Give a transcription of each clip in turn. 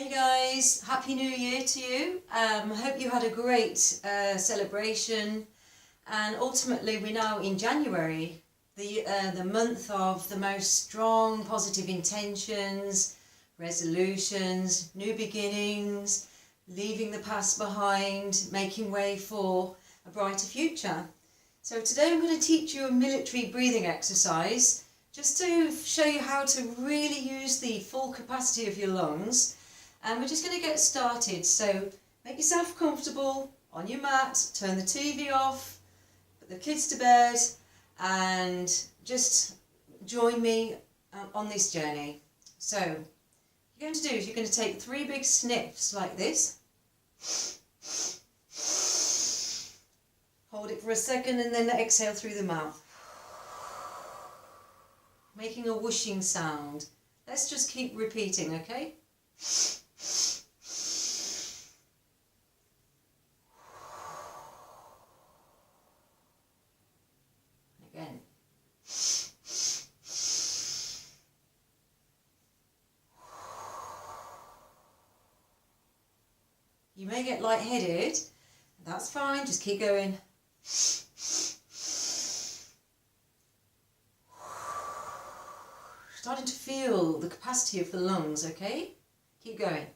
Hey guys, Happy New Year to you. I hope you had a great celebration, and ultimately we're now in January, the month of the most strong positive intentions, resolutions, new beginnings, leaving the past behind, making way for a brighter future. So today I'm going to teach you a military breathing exercise just to show you how to really use the full capacity of your lungs. And we're just going to get started, so make yourself comfortable on your mat, turn the TV off, put the kids to bed, and just join me on this journey. So what you're going to do is you're going to take 3 big sniffs like this. Hold it for a second and then exhale through the mouth, making a whooshing sound. Let's just keep repeating, okay? Again. You may get lightheaded, that's fine, just keep going. Starting to feel the capacity of the lungs, okay? Keep going.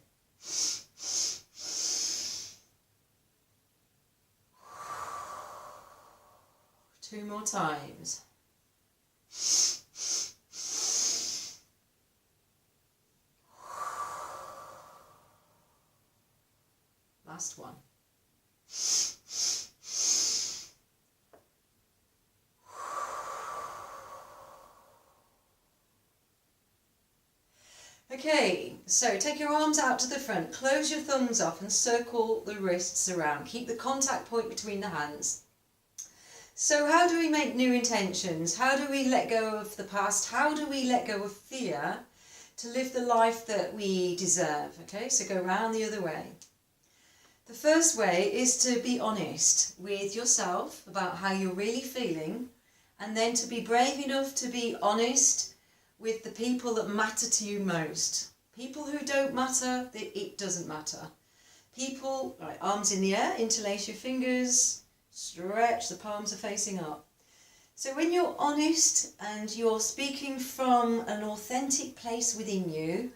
2 more times. Last one. Okay, so take your arms out to the front, close your thumbs up and circle the wrists around. Keep the contact point between the hands. So how do we make new intentions? How do we let go of the past? How do we let go of fear to live the life that we deserve? Okay, so go round the other way. The first way is to be honest with yourself about how you're really feeling, and then to be brave enough to be honest with the people that matter to you most. People who don't matter, it doesn't matter. People, right, arms in the air, interlace your fingers, stretch, the palms are facing up. So when you're honest and you're speaking from an authentic place within you,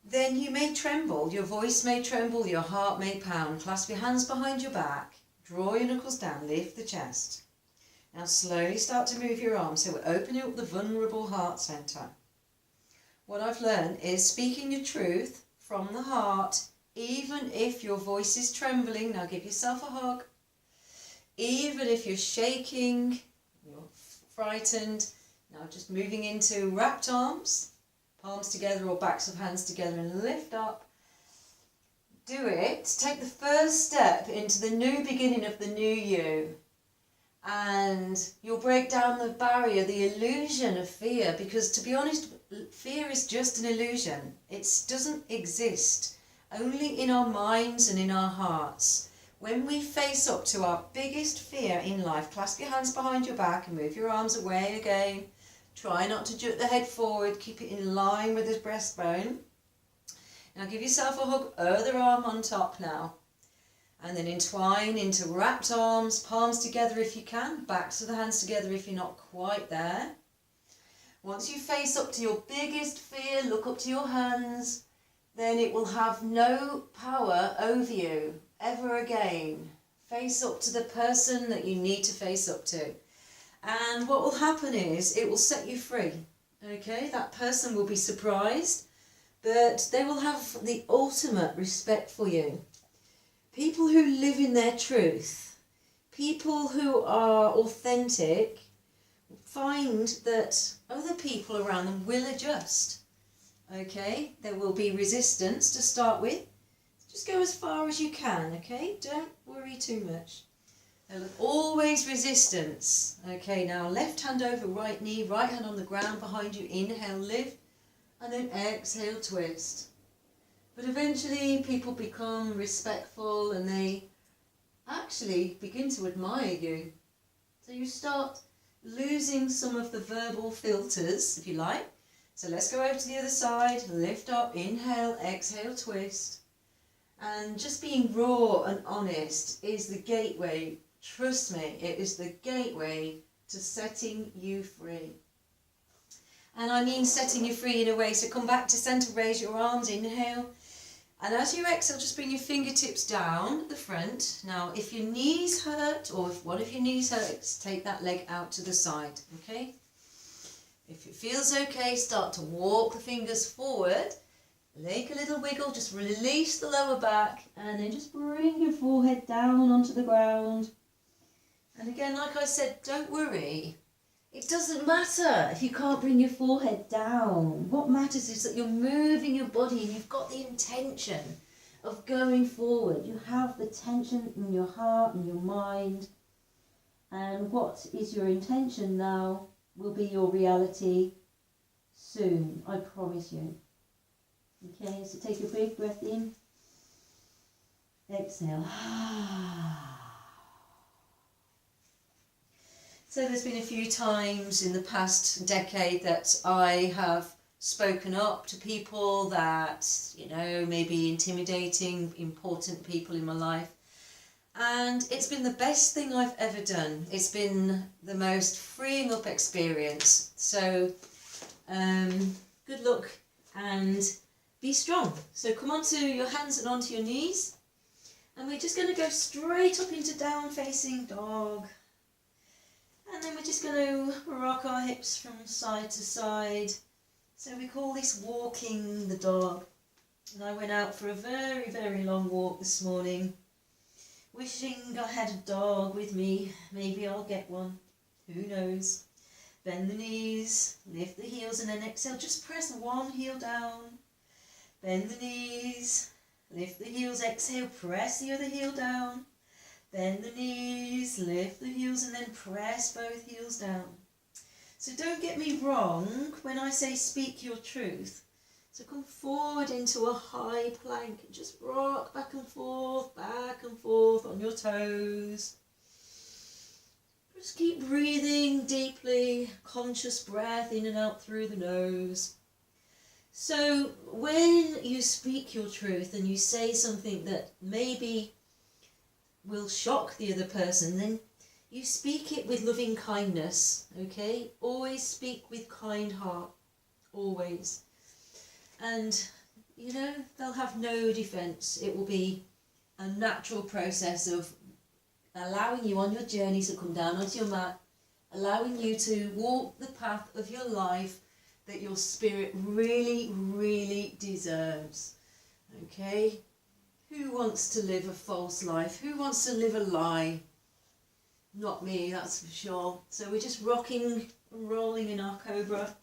then you may tremble, your voice may tremble, your heart may pound. Clasp your hands behind your back, draw your knuckles down, lift the chest. Now slowly start to move your arms, so we're opening up the vulnerable heart centre. What I've learned is speaking your truth from the heart, even if your voice is trembling. Now give yourself a hug. Even if you're shaking, you're frightened. Now just moving into wrapped arms, palms together or backs of hands together, and lift up. Do it. Take the first step into the new beginning of the new you. And you'll break down the barrier, the illusion of fear, because to be honest, fear is just an illusion. It doesn't exist, only in our minds and in our hearts. When we face up to our biggest fear in life, clasp your hands behind your back and move your arms away again. Try not to jerk the head forward, keep it in line with the breastbone. Now give yourself a hug, other arm on top now. And then entwine into wrapped arms, palms together if you can, backs of the hands together if you're not quite there. Once you face up to your biggest fear, look up to your hands, then it will have no power over you ever again. Face up to the person that you need to face up to. And what will happen is it will set you free. Okay, that person will be surprised, but they will have the ultimate respect for you. People who live in their truth, people who are authentic, find that other people around them will adjust. Okay, there will be resistance to start with. Just go as far as you can, okay? Don't worry too much. There's always resistance. Okay, now left hand over right knee, right hand on the ground behind you. Inhale, lift, and then exhale, twist. But eventually people become respectful and they actually begin to admire you. So you start losing some of the verbal filters, if you like, So let's go over to the other side, lift up, inhale, exhale, twist. And just being raw and honest is the gateway, trust me, it is the gateway to setting you free. And I mean setting you free in a way, so come back to centre, raise your arms, inhale. And as you exhale, just bring your fingertips down at the front. Now, if your knees hurt, or if one of your knees hurts, take that leg out to the side, okay? If it feels okay, start to walk the fingers forward. Make a little wiggle, just release the lower back, and then just bring your forehead down onto the ground. And again, like I said, don't worry. It doesn't matter if you can't bring your forehead down. What matters is that you're moving your body and you've got the intention of going forward. You have the tension in your heart and your mind. And what is your intention now will be your reality soon, I promise you. Okay, so take a big breath in. Exhale. So there's been a few times in the past decade that I have spoken up to people that, you know, may be intimidating, important people in my life. And it's been the best thing I've ever done. It's been the most freeing up experience. So good luck and be strong. So come onto your hands and onto your knees. And we're just going to go straight up into down facing dog. And then we're just going to rock our hips from side to side. So we call this walking the dog. And I went out for a very, very long walk this morning, wishing I had a dog with me. Maybe I'll get one. Who knows? Bend the knees, lift the heels, and then exhale. Just press one heel down. Bend the knees, lift the heels, exhale, press the other heel down. Bend the knees, lift the heels, and then press both heels down. So don't get me wrong when I say speak your truth. So come forward into a high plank and just rock back and forth on your toes. Just keep breathing deeply, conscious breath in and out through the nose. So when you speak your truth and you say something that maybe will shock the other person, then you speak it with loving kindness, okay? Always speak with kind heart, always. And, you know, they'll have no defence. It will be a natural process of allowing you on your journey to come down onto your mat, allowing you to walk the path of your life that your spirit really, really deserves, okay? Who wants to live a false life? Who wants to live a lie? Not me, that's for sure. So we're just rocking and rolling in our cobra.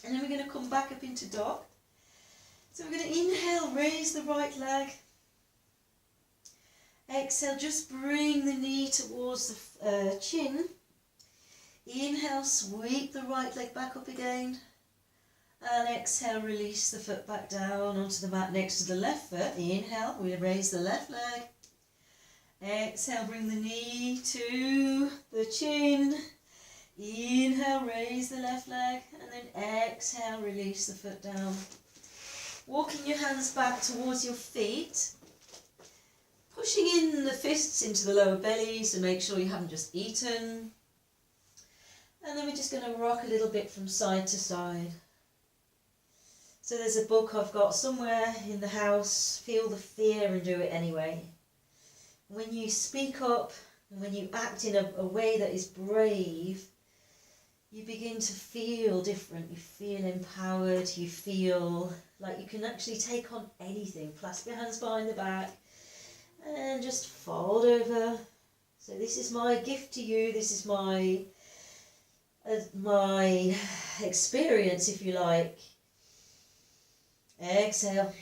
And then we're going to come back up into dog. So we're going to inhale, raise the right leg. Exhale, just bring the knee towards the chin. Inhale, sweep the right leg back up again. And exhale, release the foot back down onto the mat next to the left foot. Inhale, we raise the left leg. Exhale, bring the knee to the chin. Inhale, raise the left leg. And then exhale, release the foot down. Walking your hands back towards your feet. Pushing in the fists into the lower belly, so make sure you haven't just eaten. And then we're just going to rock a little bit from side to side. So there's a book I've got somewhere in the house, Feel the Fear and Do It Anyway. When you speak up and when you act in a way that is brave, you begin to feel different. You feel empowered, you feel like you can actually take on anything. Clasp your hands behind the back and just fold over. So this is my gift to you, this is my experience, if you like. Exhale.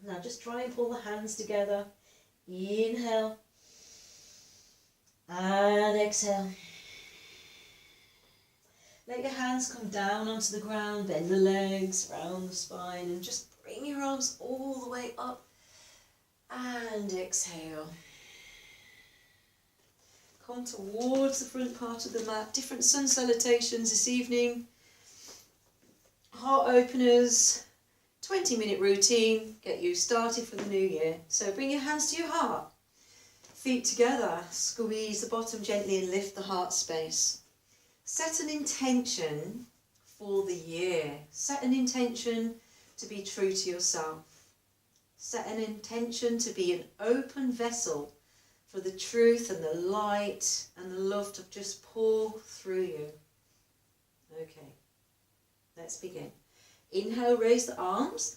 Now just try and pull the hands together. Inhale. And exhale. Let your hands come down onto the ground, bend the legs, round the spine, and just bring your arms all the way up. And exhale. Come towards the front part of the mat. Different sun salutations this evening. heart openers, 20-minute routine, get you started for the new year. So bring your hands to your heart, feet together, squeeze the bottom gently and lift the heart space. Set an intention for the year. Set an intention to be true to yourself. Set an intention to be an open vessel for the truth and the light and the love to just pour through you. Okay, let's begin. Inhale, raise the arms.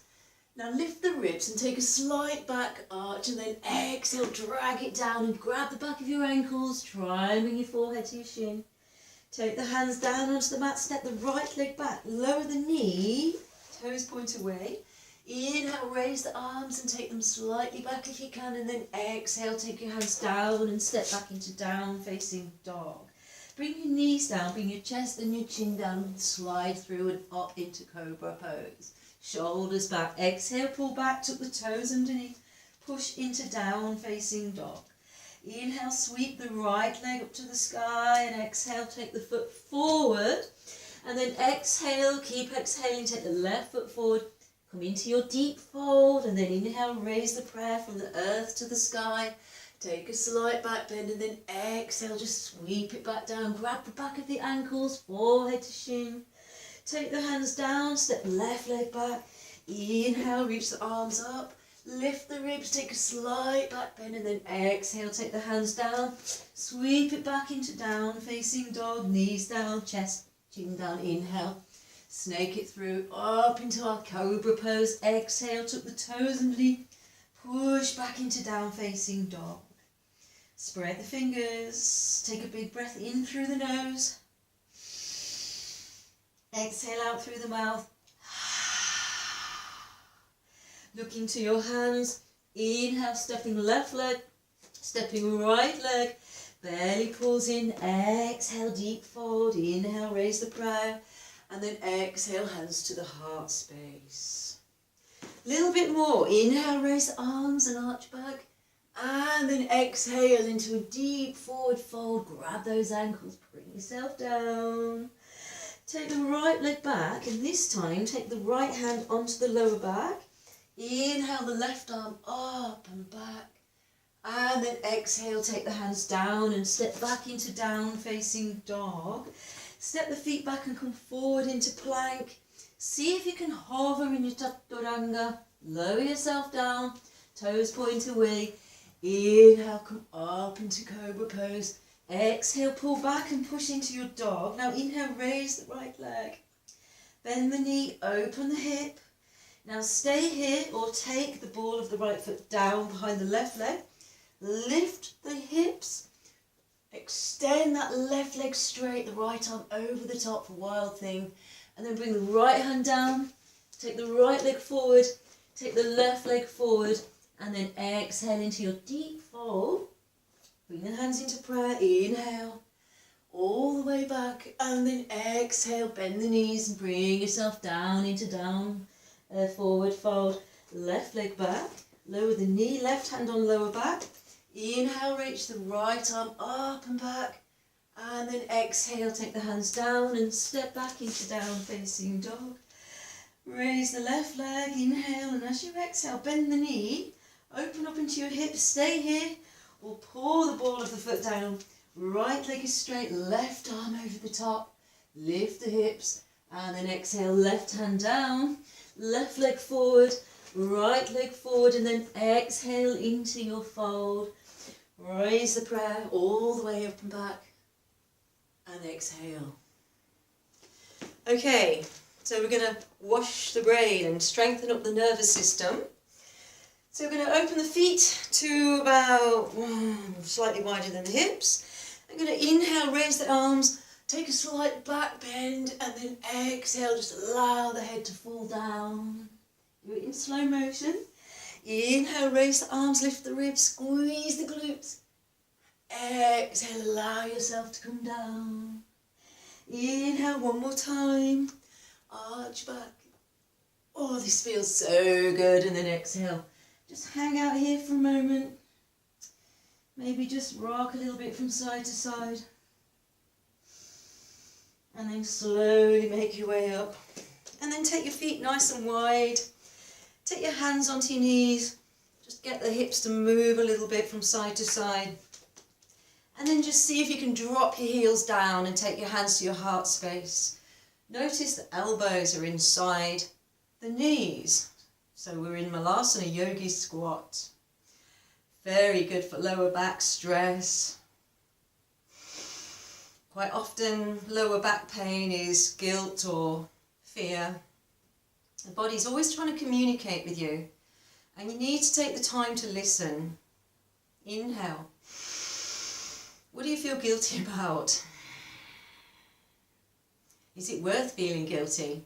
Now lift the ribs and take a slight back arch, and then exhale, drag it down and grab the back of your ankles. Try and bring your forehead to your shin. Take the hands down onto the mat, step the right leg back, lower the knee, toes point away. Inhale, raise the arms and take them slightly back if you can, and then exhale, take your hands down and step back into down facing dog. Bring your knees down, bring your chest and your chin down, and slide through and up into cobra pose. Shoulders back, exhale, pull back, tuck the toes underneath, push into down facing dog. Inhale, sweep the right leg up to the sky, and exhale, take the foot forward, and then exhale, keep exhaling, take the left foot forward, come into your deep fold, and then inhale, raise the prayer from the earth to the sky. Take a slight back bend, and then exhale, just sweep it back down. Grab the back of the ankles, forehead to shin. Take the hands down, step left leg back. Inhale, reach the arms up. Lift the ribs, take a slight back bend, and then exhale, take the hands down. Sweep it back into down, facing dog, knees down, chest, chin down. Inhale, snake it through, up into our cobra pose. Exhale, tuck the toes underneath, push back into down facing dog. Spread the fingers, take a big breath in through the nose. Exhale out through the mouth. Look into your hands. Inhale, stepping left leg, stepping right leg. Belly pulls in. Exhale, deep fold. Inhale, raise the prayer. And then exhale, hands to the heart space. Little bit more. Inhale, raise the arms and arch back. And then exhale into a deep forward fold. Grab those ankles, bring yourself down. Take the right leg back, and this time take the right hand onto the lower back. Inhale the left arm up and back. And then exhale, take the hands down and step back into down facing dog. Step the feet back and come forward into plank. See if you can hover in your chaturanga. Lower yourself down, toes point away. Inhale, come up into cobra pose. Exhale, pull back and push into your dog. Now inhale, raise the right leg. Bend the knee, open the hip. Now stay here or take the ball of the right foot down behind the left leg. Lift the hips. Extend that left leg straight, the right arm over the top for wild thing. And then bring the right hand down. Take the right leg forward. Take the left leg forward. And then exhale into your deep fold. Bring the hands into prayer. Inhale. All the way back. And then exhale. Bend the knees and bring yourself down into down. Forward fold. Left leg back. Lower the knee. Left hand on lower back. Inhale. Reach the right arm up and back. And then exhale. Take the hands down and step back into down facing dog. Raise the left leg. Inhale. And as you exhale, bend the knee. Open up into your hips, stay here, or pull the ball of the foot down. Right leg is straight, left arm over the top. Lift the hips, and then exhale, left hand down. Left leg forward, right leg forward, and then exhale into your fold. Raise the prayer all the way up and back, and exhale. Okay, so we're going to wash the brain and strengthen up the nervous system. So we're going to open the feet to about slightly wider than the hips. I'm going to inhale, raise the arms, take a slight back bend, and then exhale, just allow the head to fall down. Do it in slow motion. Inhale, raise the arms, lift the ribs, squeeze the glutes. Exhale, allow yourself to come down. Inhale, one more time. Arch back. Oh, this feels so good. And then exhale. Just hang out here for a moment. Maybe just rock a little bit from side to side. And then slowly make your way up. And then take your feet nice and wide. Take your hands onto your knees. Just get the hips to move a little bit from side to side. And then just see if you can drop your heels down and take your hands to your heart space. Notice the elbows are inside the knees. So we're in Malasana Yogi Squat. Very good for lower back stress. Quite often lower back pain is guilt or fear. The body's always trying to communicate with you, and you need to take the time to listen. Inhale. What do you feel guilty about? Is it worth feeling guilty?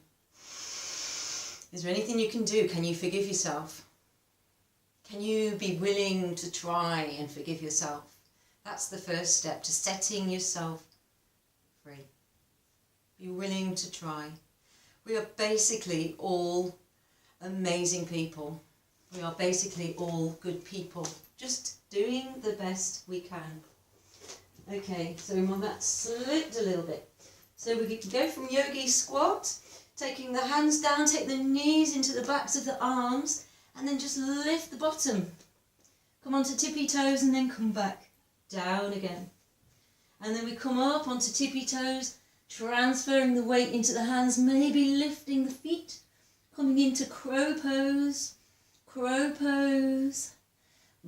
Is there anything you can do? Can you forgive yourself? Can you be willing to try and forgive yourself? That's the first step to setting yourself free. Be willing to try. We are basically all amazing people. We are basically all good people, just doing the best we can. Okay, so my mat slipped a little bit. So we can go from yogi squat, taking the hands down, take the knees into the backs of the arms, and then just lift the bottom. Come onto tippy toes and then come back down again. And then we come up onto tippy toes, transferring the weight into the hands, maybe lifting the feet, coming into crow pose,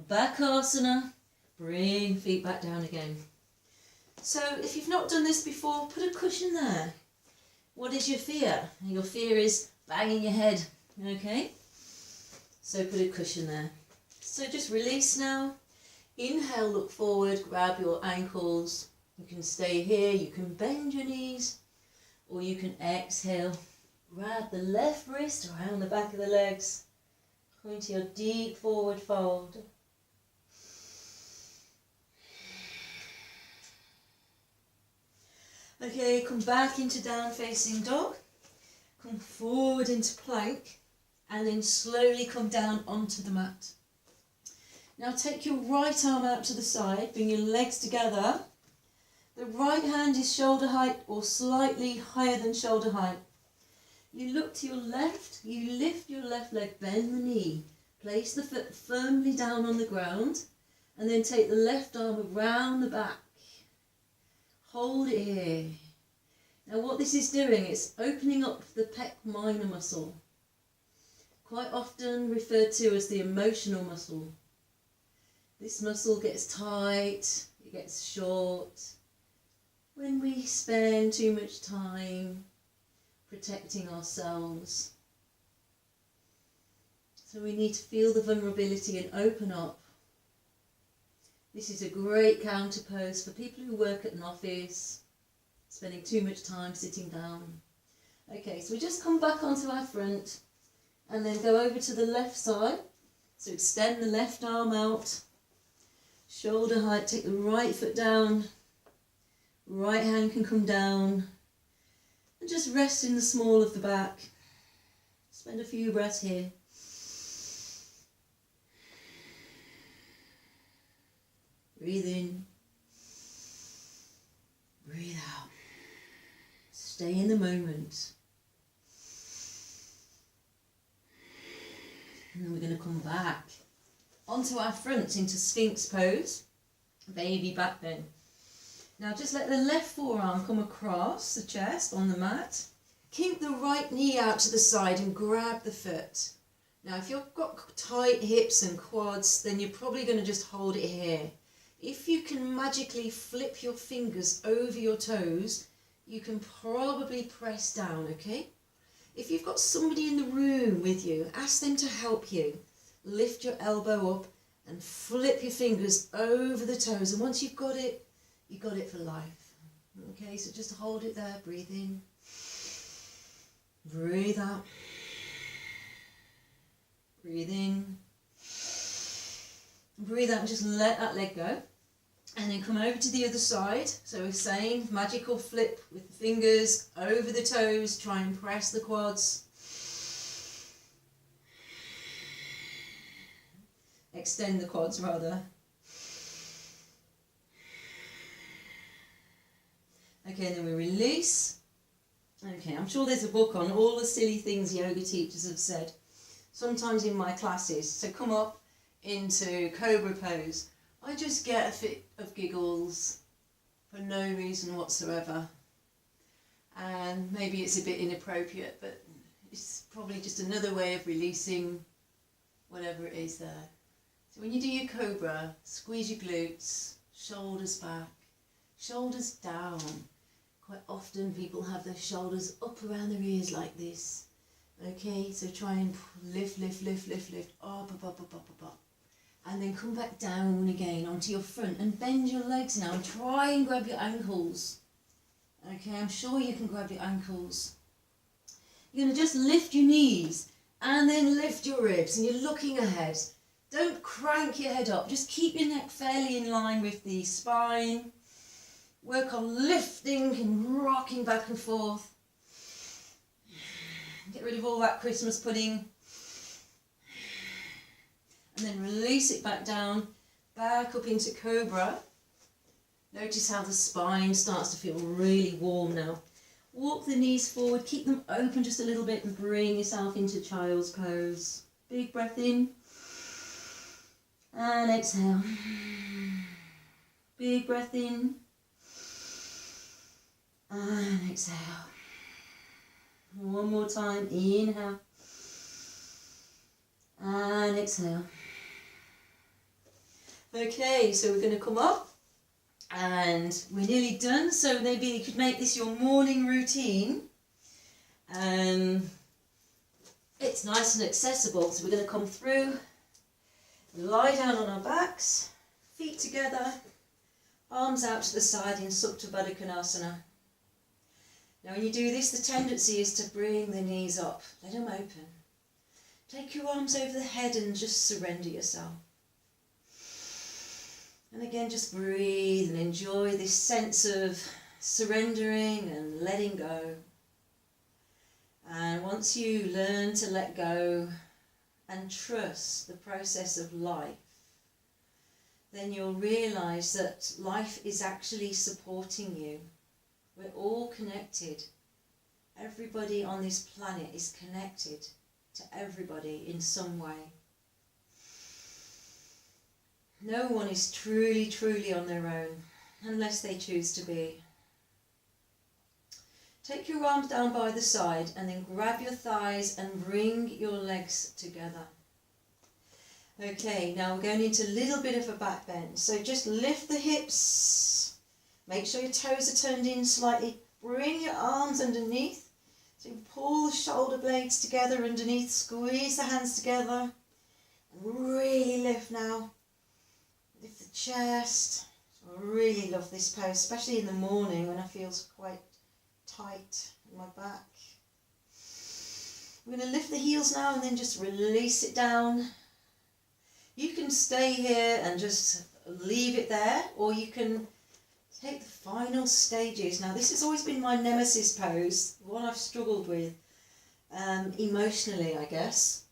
Bakasana, bring feet back down again. So if you've not done this before, put a cushion there. What is your fear? Your fear is banging your head, okay? So put a cushion there. So just release now. Inhale, look forward, grab your ankles. You can stay here, you can bend your knees, or you can exhale. Grab the left wrist around the back of the legs. Come into your deep forward fold. Okay, come back into down facing dog. Come forward into plank, and then slowly come down onto the mat. Now take your right arm out to the side, bring your legs together. The right hand is shoulder height or slightly higher than shoulder height. You look to your left, you lift your left leg, bend the knee, place the foot firmly down on the ground, and then take the left arm around the back. Hold it here. Now what this is doing, it's opening up the pec minor muscle, quite often referred to as the emotional muscle. This muscle gets tight, it gets short, when we spend too much time protecting ourselves. So we need to feel the vulnerability and open up. This is a great counter pose for people who work at an office, spending too much time sitting down. Okay, so we just come back onto our front and then go over to the left side. So extend the left arm out, shoulder height, take the right foot down, right hand can come down, and just rest in the small of the back. Spend a few breaths here. Breathe in, breathe out. Stay in the moment. And then we're going to come back onto our front into Sphinx pose, baby back bend. Now just let the left forearm come across the chest on the mat. Keep the right knee out to the side and grab the foot. Now if you've got tight hips and quads, then you're probably going to just hold it here. If you can magically flip your fingers over your toes, you can probably press down, okay? If you've got somebody in the room with you, ask them to help you. Lift your elbow up and flip your fingers over the toes. And once you've got it for life. Okay, so just hold it there, breathe in. Breathe out. Breathe in. Breathe out and just let that leg go. And then come over to the other side. So same magical flip with the fingers over the toes. Try and press the quads. Extend the quads rather. Okay, and then we release. Okay, I'm sure there's a book on all the silly things yoga teachers have said, sometimes in my classes. So come up into Cobra pose. I just get a fit of giggles for no reason whatsoever. And maybe it's a bit inappropriate, but it's probably just another way of releasing whatever it is there. So when you do your Cobra, squeeze your glutes, shoulders back, shoulders down. Quite often people have their shoulders up around their ears like this. Okay, so try and lift, up, up. And then come back down again onto your front and bend your legs now and try and grab your ankles. Okay, I'm sure you can grab your ankles. You're going to just lift your knees and then lift your ribs and you're looking ahead. Don't crank your head up, just keep your neck fairly in line with the spine. Work on lifting and rocking back and forth. Get rid of all that Christmas pudding. And then release it back down, back up into Cobra. Notice how the spine starts to feel really warm now. Walk the knees forward, keep them open just a little bit and bring yourself into child's pose. Big breath in. And exhale. Big breath in. And exhale. One more time. Inhale. And exhale. Okay, so we're going to come up and we're nearly done. So maybe you could make this your morning routine. It's nice and accessible. So we're going to come through, lie down on our backs, feet together, arms out to the side in Supta Baddha Konasana. Now when you do this, the tendency is to bring the knees up, let them open. Take your arms over the head and just surrender yourself. And again, just breathe and enjoy this sense of surrendering and letting go. And once you learn to let go and trust the process of life, then you'll realise that life is actually supporting you. We're all connected. Everybody on this planet is connected to everybody in some way. No one is truly on their own, unless they choose to be. Take your arms down by the side and then grab your thighs and bring your legs together. Okay, now we're going into a little bit of a back bend. So just lift the hips. Make sure your toes are turned in slightly. Bring your arms underneath. So you pull the shoulder blades together underneath. Squeeze the hands together. And really lift now. Lift the chest. I really love this pose, especially in the morning when I feel quite tight in my back. We're going to lift the heels now and then just release it down. You can stay here and just leave it there, or you can take the final stages. Now this has always been my nemesis pose, the one I've struggled with emotionally, I guess.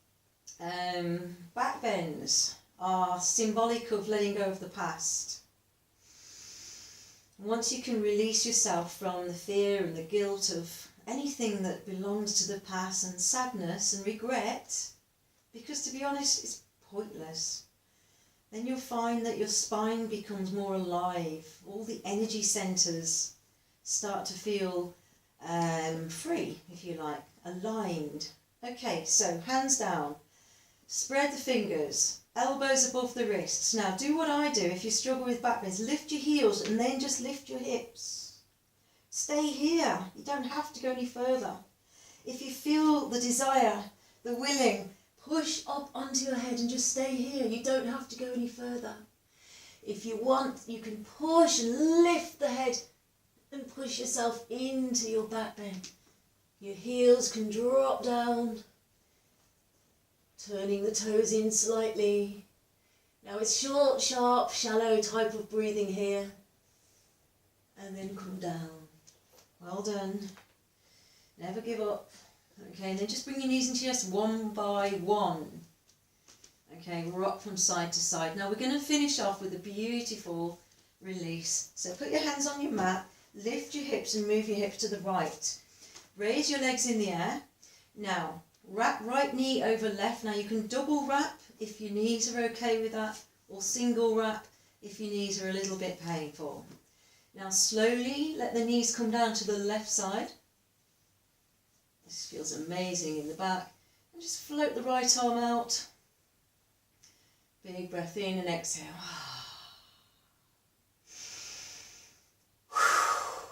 Back bends are symbolic of letting go of the past. Once you can release yourself from the fear and the guilt of anything that belongs to the past and sadness and regret, because to be honest, it's pointless, then you'll find that your spine becomes more alive. All the energy centres start to feel free, if you like, aligned. Okay, so hands down, spread the fingers, elbows above the wrists. Now do what I do if you struggle with back bends. Lift your heels and then just lift your hips. Stay here, you don't have to go any further. If you feel the desire, the willing, push up onto your head and just stay here. You don't have to go any further. If you want, you can push and lift the head and push yourself into your back bend. Your heels can drop down, turning the toes in slightly. Now it's short, sharp, shallow type of breathing here. And then come down. Well done. Never give up. Okay, and then just bring your knees into chest one by one. Okay, rock from side to side. Now we're going to finish off with a beautiful release. So put your hands on your mat, lift your hips and move your hips to the right. Raise your legs in the air. Now, wrap right knee over left. Now you can double wrap if your knees are okay with that, or single wrap if your knees are a little bit painful. Now slowly let the knees come down to the left side. This feels amazing in the back. And just float the right arm out. Big breath in and exhale.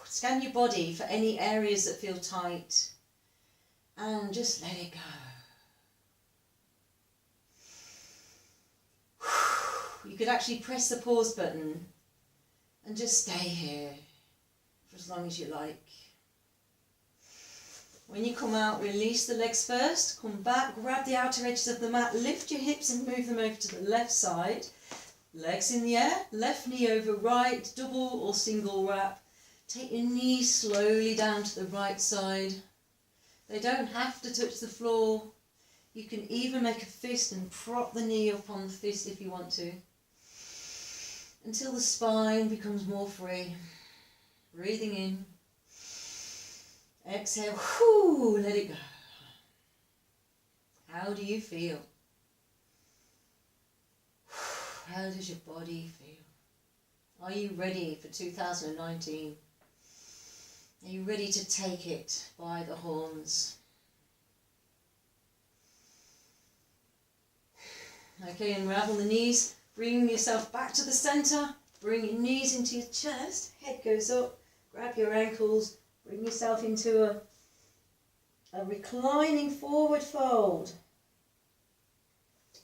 Scan your body for any areas that feel tight and just let it go. You could actually press the pause button and just stay here for as long as you like. When you come out, release the legs first, come back, grab the outer edges of the mat, lift your hips and move them over to the left side. Legs in the air, left knee over right, double or single wrap. Take your knees slowly down to the right side. They don't have to touch the floor. You can even make a fist and prop the knee up on the fist if you want to, until the spine becomes more free. Breathing in. Exhale, whoo, let it go. How do you feel? How does your body feel? Are you ready for 2019? Are you ready to take it by the horns? Okay, unravel the knees, bring yourself back to the centre, bring your knees into your chest, head goes up, grab your ankles, bring yourself into a reclining forward fold.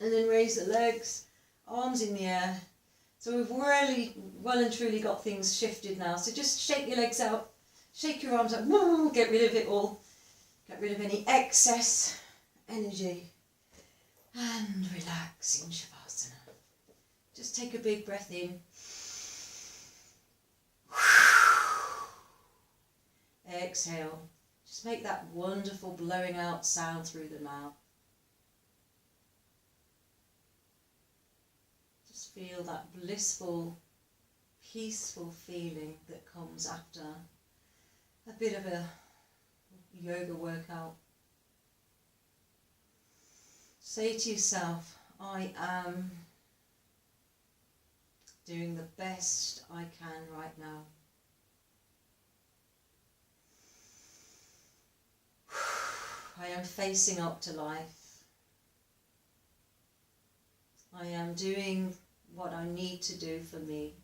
And then raise the legs, arms in the air. So we've really well and truly got things shifted now. So just shake your legs out, shake your arms out, get rid of it all. Get rid of any excess energy. And relax in Shavasana. Just take a big breath in. Exhale. Just make that wonderful blowing out sound through the mouth. Just feel that blissful, peaceful feeling that comes after a bit of a yoga workout. Say to yourself, I am doing the best I can right now. I am facing up to life. I am doing what I need to do for me.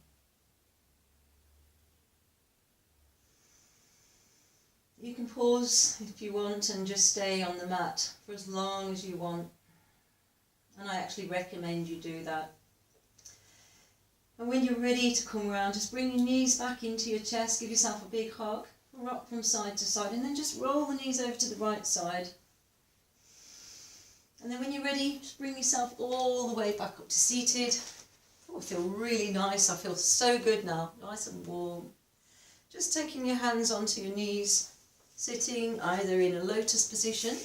You can pause if you want and just stay on the mat for as long as you want. And I actually recommend you do that. And when you're ready to come around, just bring your knees back into your chest, give yourself a big hug, rock from side to side, and then just roll the knees over to the right side. And then when you're ready, just bring yourself all the way back up to seated. Oh, I feel really nice. I feel so good now, nice and warm. Just taking your hands onto your knees, sitting either in a lotus position,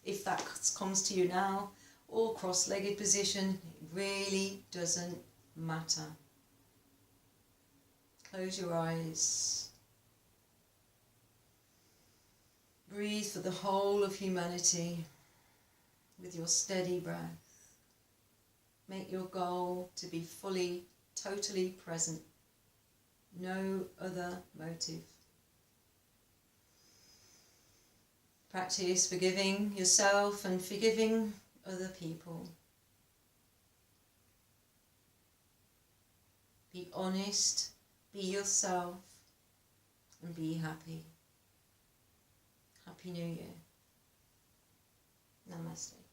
if that comes to you now, or cross-legged position. It really doesn't matter. Close your eyes. Breathe for the whole of humanity with your steady breath. Make your goal to be fully, totally present. No other motive. Practice forgiving yourself and forgiving other people. Be honest, be yourself, and be happy. Happy New Year. Namaste.